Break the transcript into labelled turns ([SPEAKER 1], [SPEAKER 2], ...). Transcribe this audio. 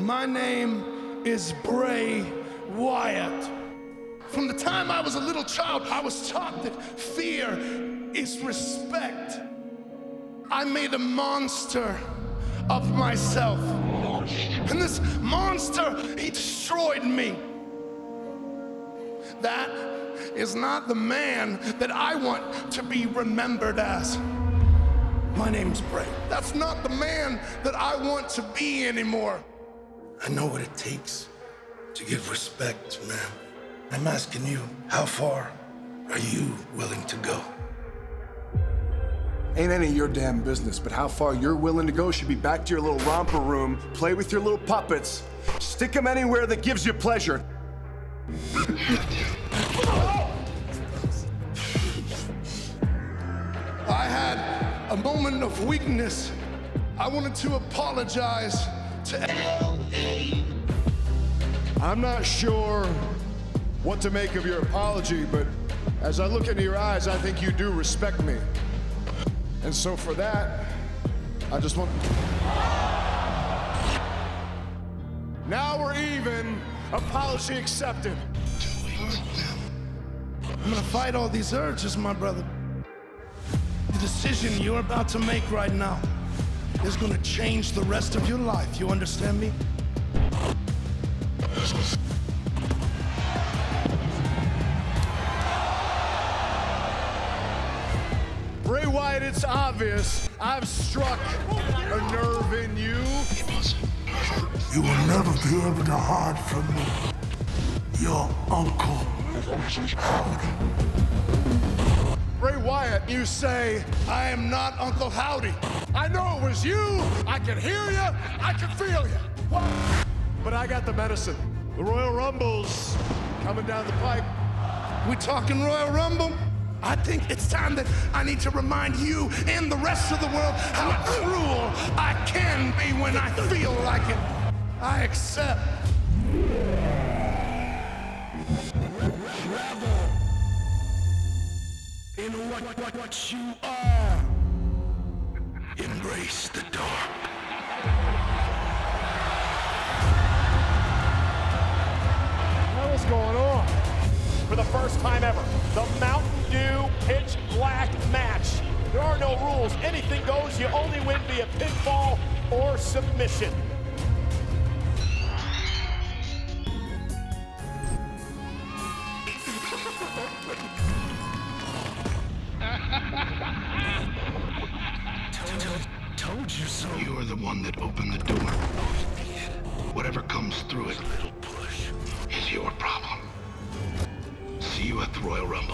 [SPEAKER 1] My name is Bray Wyatt. From the time I was a little child, I was taught that fear is respect. I made a monster of myself. And this monster, he destroyed me. That is not the man that I want to be remembered as. My name's Bray. That's not the man that I want to be anymore. I know what it takes to get respect, man. I'm asking you, how far are you willing to go?
[SPEAKER 2] Ain't any of your damn business, but how far you're willing to go should be back to your little romper room, play with your little puppets, stick them anywhere that gives you pleasure.
[SPEAKER 1] I had a moment of weakness. I wanted to apologize to L.A.
[SPEAKER 2] I'm not sure what to make of your apology, but as I look into your eyes, I think you do respect me. And so for that, I just want... Now we're even. Apology accepted.
[SPEAKER 1] I'm gonna fight all these urges, my brother. The decision you're about to make right now is gonna change the rest of your life. You understand me?
[SPEAKER 2] Bray Wyatt, it's obvious I've struck a nerve in you.
[SPEAKER 1] You will never be able to hide from me. Your uncle.
[SPEAKER 2] Bray Wyatt, you say,
[SPEAKER 1] I am not Uncle Howdy.
[SPEAKER 2] I know it was you. I can hear you. I can feel you. But I got the medicine. The Royal Rumble's coming down the pipe.
[SPEAKER 1] We talking Royal Rumble? I think it's time that I need to remind you and the rest of the world how cruel I can be when I feel like it. I accept. Rebel in what you are. Embrace the dark.
[SPEAKER 3] What's going on? For the first time ever, the Mountain Dew Pitch Black match. There are no rules. Anything goes. You only win via pinfall or submission.
[SPEAKER 1] Told you so. You're the one that opened the door. Whatever comes through it, little push, is your problem. See you at the Royal Rumble.